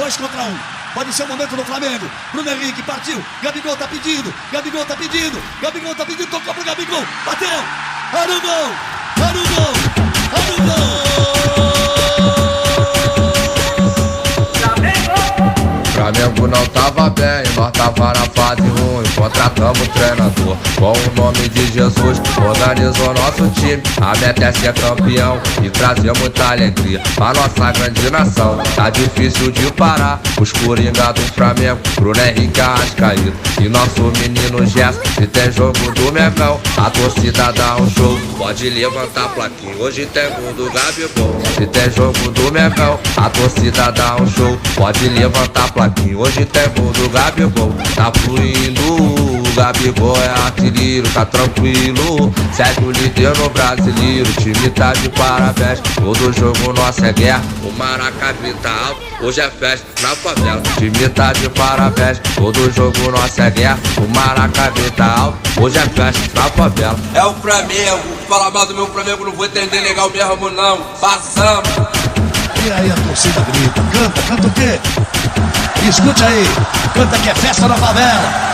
2 contra 1. Pode ser o momento do Flamengo. Bruno Henrique partiu. Gabigol tá pedindo. Gabigol tá pedindo. Gabigol tá pedindo. Tocou pro Gabigol. Bateu. Olha o gol. Olha o gol. Olha o gol. Flamengo não tava bem, nós tava na fase ruim. Contratamos o treinador com o nome de Jesus. Organizou nosso time, a meta é ser campeão e trazer muita alegria pra nossa grande nação. Tá difícil de parar os coringa do Flamengo, Bruno Henrique, Arrascaeta e nosso menino Gerson. Se tem jogo do Mengão, a torcida dá um show. Pode levantar a plaquinha, hoje tem gol do Gabigol. Se tem jogo do Mengão, a torcida dá um show. Pode levantar a plaquinha, hoje tem gol do Gabigol. Tá fluindo, o Gabigol é artilheiro, tá tranquilo. Segue o líder no brasileiro, o time tá de parabéns. Todo jogo nosso é guerra, o Maracanã tá alto, hoje é festa na favela. O time tá de parabéns, todo jogo nosso é guerra, o Maracanã tá alto, hoje é festa na favela. É o Flamengo, fala mal do meu Flamengo, não vou entender legal mesmo não. Passamos. E aí a torcida grita. Canta o quê? Escute aí. Canta que é festa na favela.